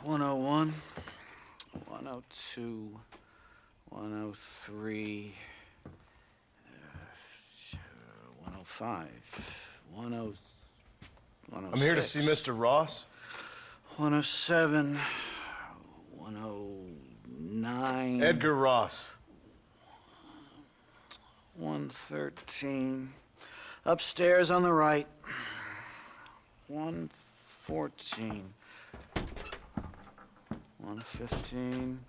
101, 102, 103, 105, 106. I'm here to see Mr. Ross. 107, 109. Edgar Ross. 113. Upstairs on the right. 114. 115.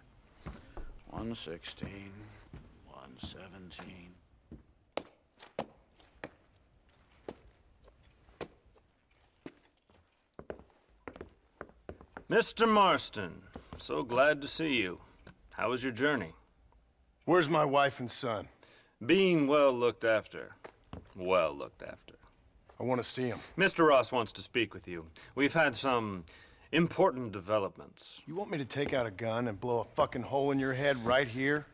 116. 117. Mr. Marston, so glad to see you. How was your journey? Where's my wife and son? Being well looked after. Well looked after. I want to see him. Mr. Ross wants to speak with you. We've had some important developments. You want me to take out a gun and blow a fucking hole in your head right here?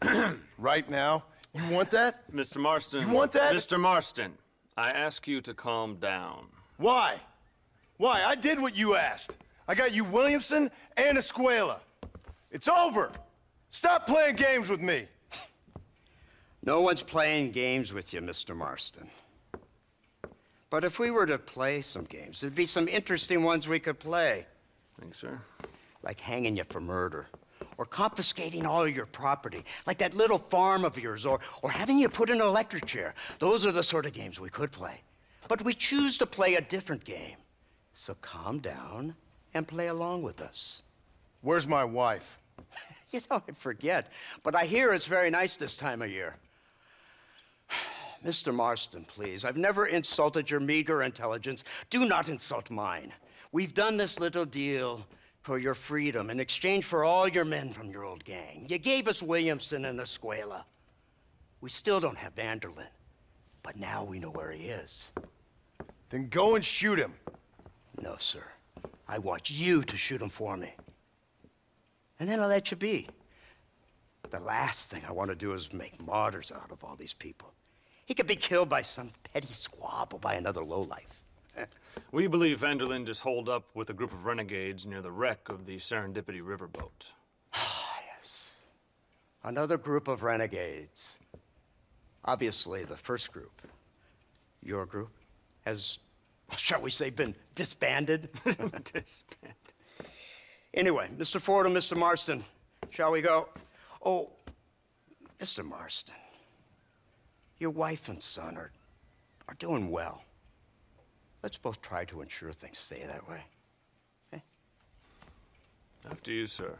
Right now? You want that? Mr. Marston. You want that? Mr. Marston, I ask you to calm down. Why? Why? I did what you asked. I got you Williamson and Escuela. It's over. Stop playing games with me. No one's playing games with you, Mr. Marston. But if we were to play some games, there'd be some interesting ones we could play. Thanks, sir. Like hanging you for murder, or confiscating all your property, like that little farm of yours, or having you put in an electric chair. Those are the sort of games we could play. But we choose to play a different game. So calm down and play along with us. Where's my wife? You know, I forget, but I hear it's very nice this time of year. Mr. Marston, please, I've never insulted your meager intelligence. Do not insult mine. We've done this little deal for your freedom in exchange for all your men from your old gang. You gave us Williamson and Escuela. We still don't have Van der Linde, but now we know where he is. Then go and shoot him. No, sir. I want you to shoot him for me. And then I'll let you be. The last thing I want to do is make martyrs out of all these people. He could be killed by some petty squabble by another lowlife. We believe Van der Linde is holed up with a group of renegades near the wreck of the Serendipity riverboat. Ah, yes. Another group of renegades. Obviously, the first group, your group, has, shall we say, been disbanded? Disbanded. Anyway, Mr. Fordham, Mr. Marston, shall we go? Oh, Mr. Marston, your wife and son are doing well. Let's both try to ensure things stay that way. Okay? After you, sir.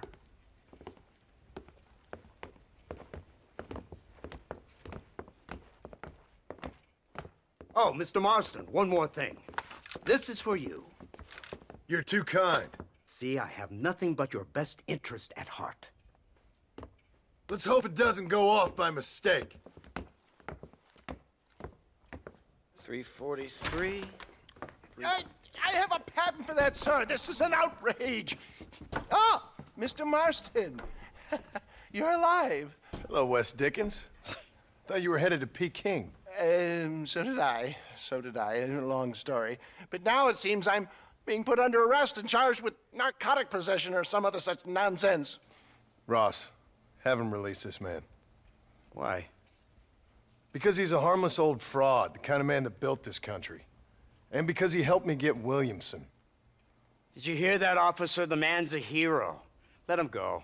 Oh, Mr. Marston, one more thing. This is for you. You're too kind. See, I have nothing but your best interest at heart. Let's hope it doesn't go off by mistake. 343. I have a patent for that, sir. This is an outrage. Ah, Mr. Marston. You're alive. Hello, Wes Dickens. Thought you were headed to Peking. So did I. So did I. A long story. But now it seems I'm being put under arrest and charged with narcotic possession or some other such nonsense. Ross, have him release this man. Why? Because he's a harmless old fraud, the kind of man that built this country. And because he helped me get Williamson. Did you hear that, officer? The man's a hero. Let him go.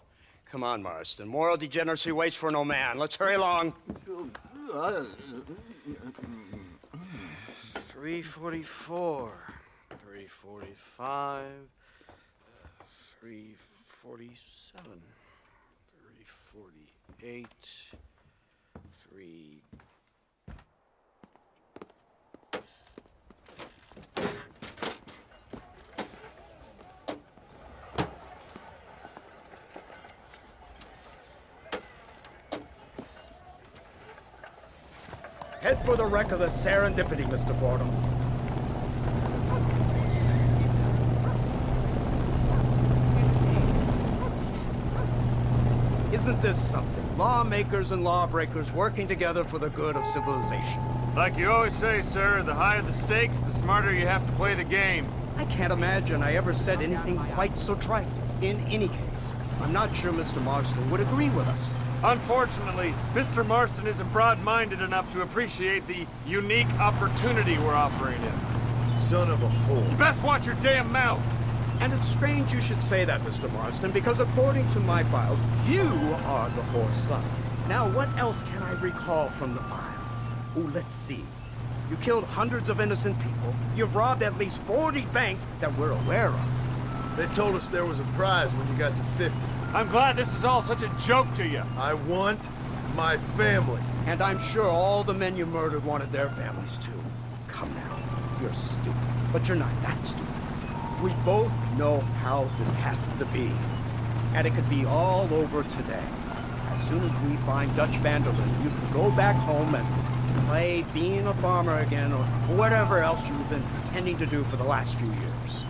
Come on, Marston. Moral degeneracy waits for no man. Let's hurry along. 344. 345. 347. 348. 3... Head for the wreck of the Serendipity, Mr. Fordham. Isn't this something? Lawmakers and lawbreakers working together for the good of civilization. Like you always say, sir, the higher the stakes, the smarter you have to play the game. I can't imagine I ever said anything quite so trite. In any case, I'm not sure Mr. Marston would agree with us. Unfortunately, Mr. Marston isn't broad-minded enough to appreciate the unique opportunity we're offering him. Son of a whore. You best watch your damn mouth! And it's strange you should say that, Mr. Marston, because according to my files, you are the whore's son. Now, what else can I recall from the files? Oh, let's see. You killed hundreds of innocent people. You've robbed at least 40 banks that we're aware of. They told us there was a prize when you got to 50. I'm glad this is all such a joke to you. I want my family. And I'm sure all the men you murdered wanted their families too. Come now, you're stupid, but you're not that stupid. We both know how this has to be. And it could be all over today. As soon as we find Dutch Van der Linde, you can go back home and play being a farmer again, or whatever else you've been pretending to do for the last few years.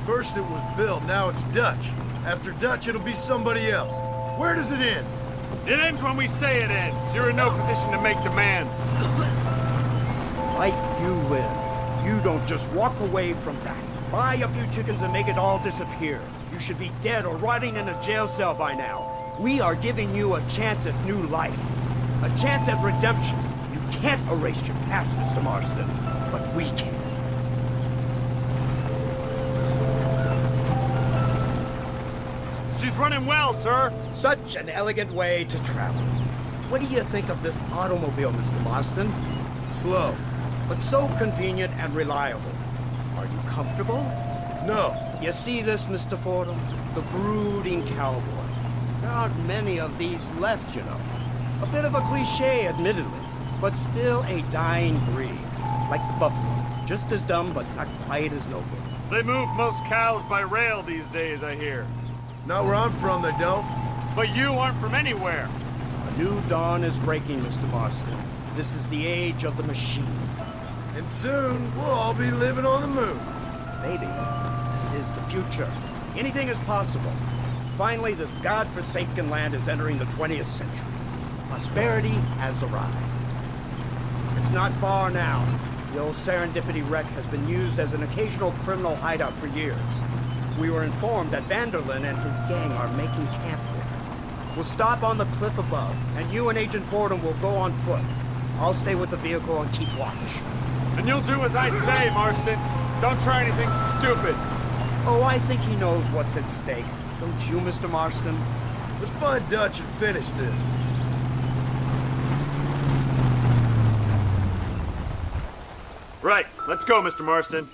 First it was Bill, now it's Dutch. After Dutch, it'll be somebody else. Where does it end? It ends when we say it ends. You're in no position to make demands. Like you live. You don't just walk away from that. Buy a few chickens and make it all disappear. You should be dead or rotting in a jail cell by now. We are giving you a chance at new life. A chance at redemption. You can't erase your past, Mr. Marston, but we can. She's running well, sir. Such an elegant way to travel. What do you think of this automobile, Mr. Marston? Slow. But so convenient and reliable. Are you comfortable? No. You see this, Mr. Fordham? The brooding cowboy. There aren't many of these left, you know. A bit of a cliche, admittedly, but still a dying breed. Like the buffalo. Just as dumb, but not quite as noble. They move most cows by rail these days, I hear. Not where I'm from, they don't. But you aren't from anywhere. A new dawn is breaking, Mr. Marston. This is the age of the machine. And soon, we'll all be living on the moon. Maybe. This is the future. Anything is possible. Finally, this godforsaken land is entering the 20th century. Prosperity has arrived. It's not far now. The old Serendipity wreck has been used as an occasional criminal hideout for years. We were informed that Van der Linde and his gang are making camp there. We'll stop on the cliff above, and you and Agent Fordham will go on foot. I'll stay with the vehicle and keep watch. And you'll do as I say, Marston. Don't try anything stupid. Oh, I think he knows what's at stake. Don't you, Mr. Marston? Let's find Dutch and finish this. Right, let's go, Mr. Marston.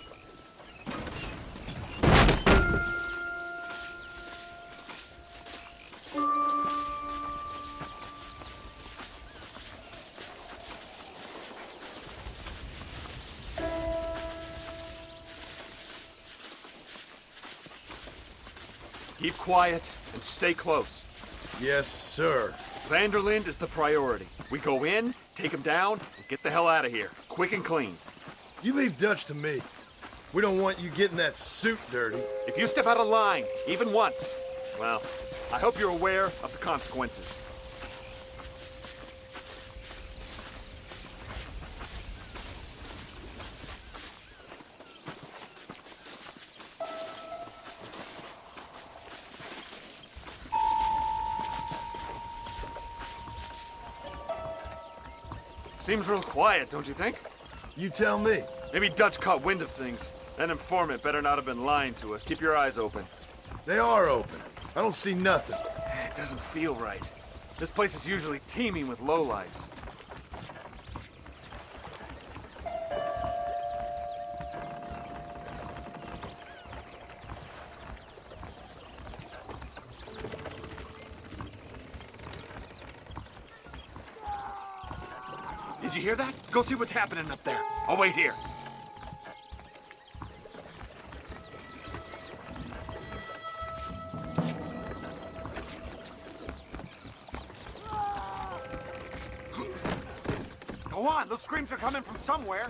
Keep quiet and stay close. Yes, sir. Van der Linde is the priority. We go in, take him down, and get the hell out of here. Quick and clean. You leave Dutch to me. We don't want you getting that suit dirty. If you step out of line, even once, well, I hope you're aware of the consequences. Seems real quiet, don't you think? You tell me. Maybe Dutch caught wind of things. That informant better not have been lying to us. Keep your eyes open. They are open. I don't see nothing. It doesn't feel right. This place is usually teeming with lowlifes. Did you hear that? Go see what's happening up there. I'll wait here. Go on, those screams are coming from somewhere.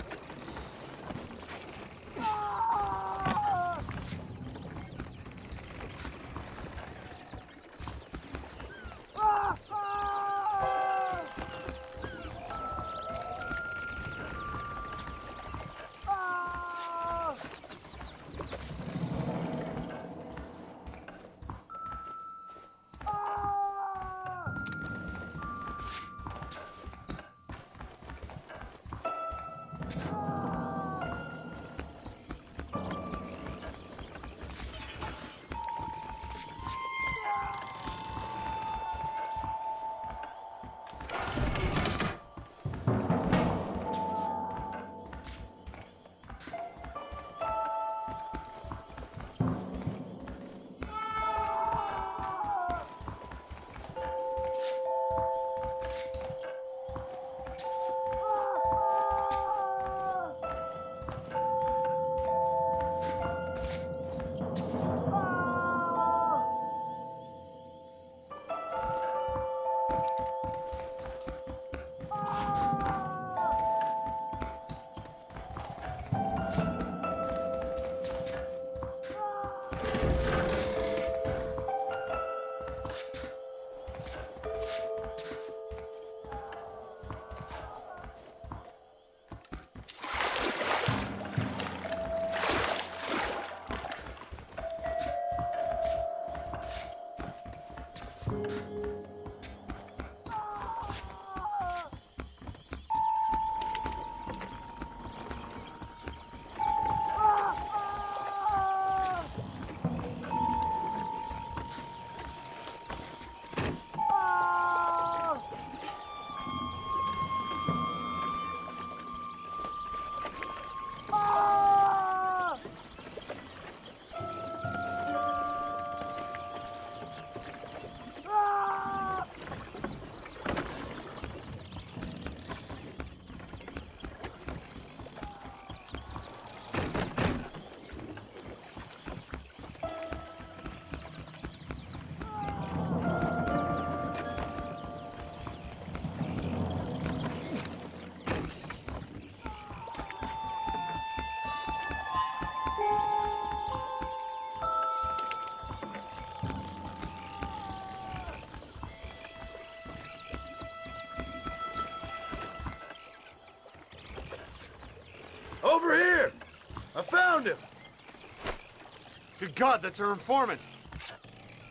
Good God, that's her informant.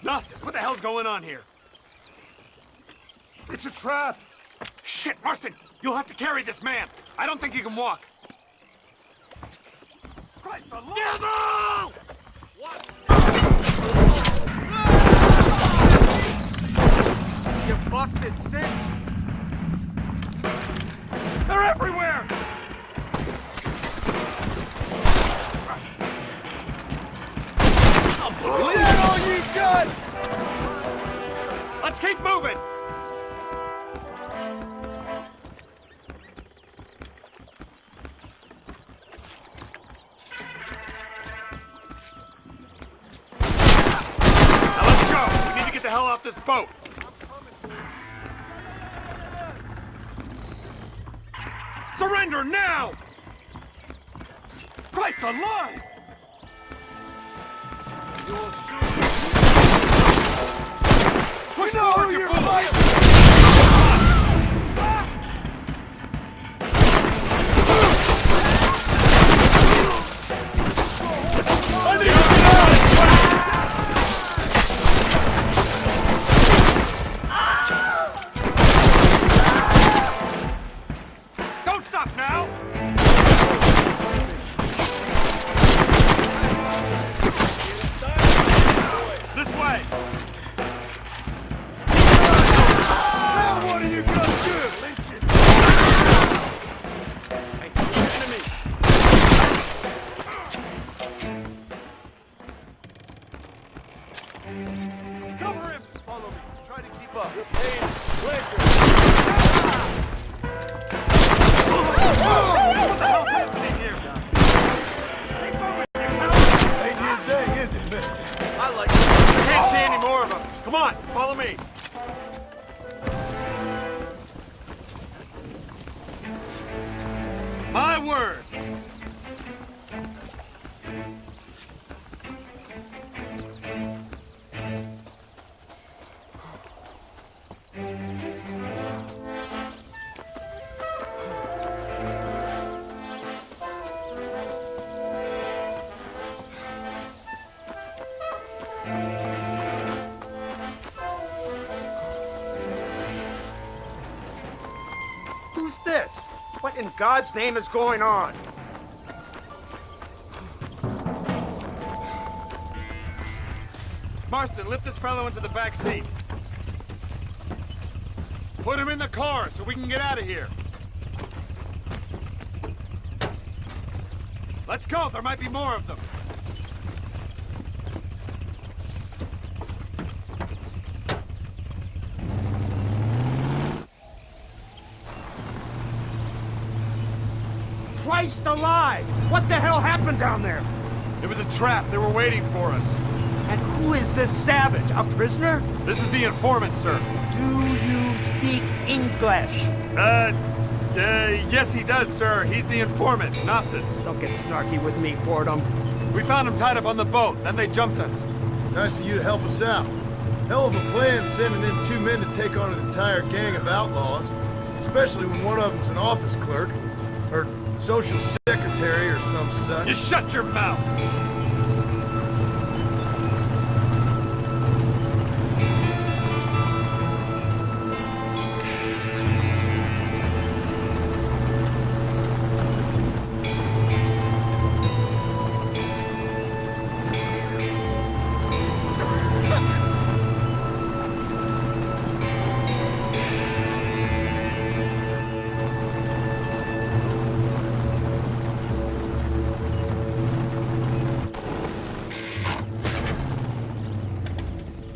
Nastas, what the hell's going on here? It's a trap. Shit, Marston, you'll have to carry this man. I don't think he can walk. Christ alone! Devil! What? You busted sick. They're everywhere! Is that all you got? Let's keep moving! Now let's go! We need to get the hell off this boat! Surrender now! Christ alive! You will soon... Push forward, you fool! Don't stop now! This way! Now what are you gonna do? I see an enemy! Cover him! Follow me. Try to keep up. Hey, What the hell's happening here? Keep moving, you coward! ain't your day, is it, mister? I can't see any more of them. Come on, follow me. My word. Who's this? What in God's name is going on? Marston, lift this fellow into the back seat. Put him in the car so we can get out of here. Let's go, there might be more of them. Christ alive! What the hell happened down there? It was a trap, they were waiting for us. And who is this savage? A prisoner? This is the informant, sir. Do you speak English? Yes he does, sir. He's the informant, Nastas. Don't get snarky with me, Fordham. We found him tied up on the boat, then they jumped us. Nice of you to help us out. Hell of a plan sending in 2 men to take on an entire gang of outlaws, especially when one of them's an office clerk, or social secretary or some such. You shut your mouth!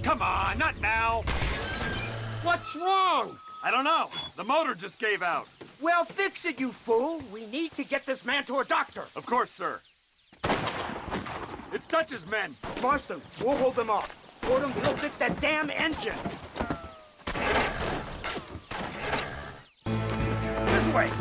Come on, not now! What's wrong? I don't know. The motor just gave out. Well, fix it, you fool. We need to get this man to a doctor. Of course, sir. It's Dutch's men. Marston, we'll hold them off. Fordham, we'll fix that damn engine. This way.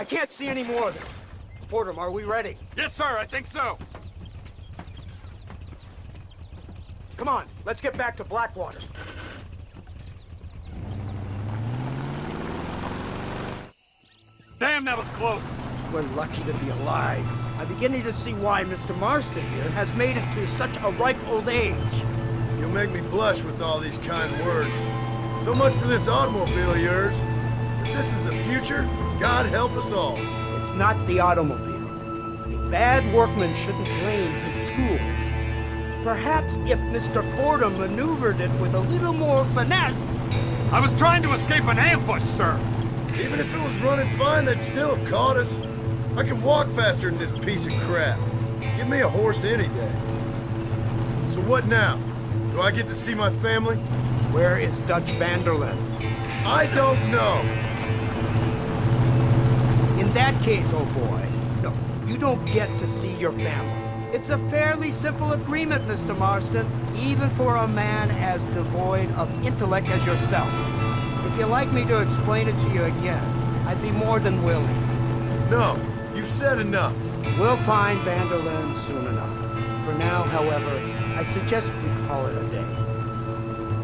can't see any more of them. Fordham, are we ready? Yes, sir, I think so. Come on, let's get back to Blackwater. Damn, that was close. We're lucky to be alive. I'm beginning to see why Mr. Marston here has made it to such a ripe old age. You'll make me blush with all these kind words. So much for this automobile of yours. If this is the future, God help us all. It's not the automobile. A bad workman shouldn't blame his tools. Perhaps if Mr. Fordham maneuvered it with a little more finesse. I was trying to escape an ambush, sir. Even if it was running fine, they'd still have caught us. I can walk faster than this piece of crap. Give me a horse any day. So what now? Do I get to see my family? Where is Dutch Van der Linde? I don't know. In that case, oh boy, no, you don't get to see your family. It's a fairly simple agreement, Mr. Marston, even for a man as devoid of intellect as yourself. If you'd like me to explain it to you again, I'd be more than willing. No, you've said enough. We'll find Van der Linde soon enough. For now, however, I suggest we call it a day.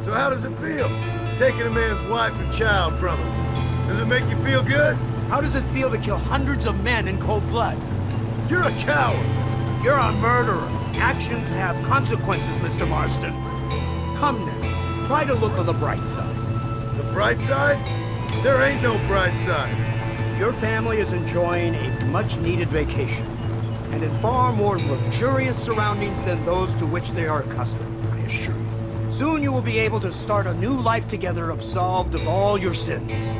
So how does it feel, taking a man's wife and child from him? Does it make you feel good? How does it feel to kill hundreds of men in cold blood? You're a coward. You're a murderer. Actions have consequences, Mr. Marston. Come now, try to look on the bright side. The bright side? There ain't no bright side. Your family is enjoying a much-needed vacation, and in far more luxurious surroundings than those to which they are accustomed, I assure you. Soon you will be able to start a new life together, absolved of all your sins.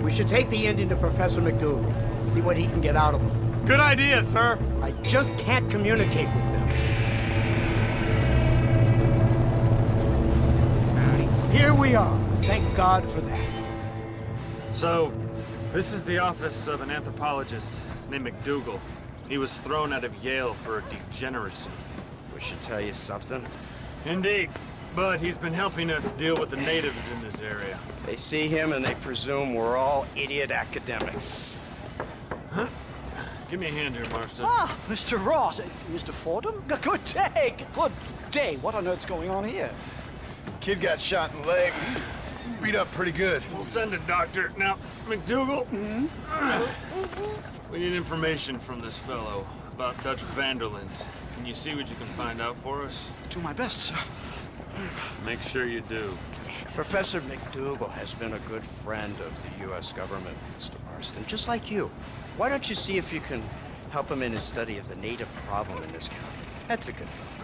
We should take the Indian to Professor MacDougal, see what he can get out of him. Good idea, sir. I just can't communicate with them. Here we are. Thank God for that. So, this is the office of an anthropologist named MacDougal. He was thrown out of Yale for degeneracy. We should tell you something. Indeed. But he's been helping us deal with the natives in this area. They see him and they presume we're all idiot academics. Huh? Give me a hand here, Marston. Ah, Mr. Ross. Mr. Fordham? Good day. Good day. What on earth's going on here? Kid got shot in the leg. Beat up pretty good. We'll send a doctor. Now, MacDougal, we need information from this fellow about Dutch Van der Linde. Can you see what you can find out for us? Do my best, sir. Make sure you do. Professor MacDougal has been a good friend of the U.S. government, Mr. Marston, just like you. Why don't you see if you can help him in his study of the native problem in this county? That's a good fellow.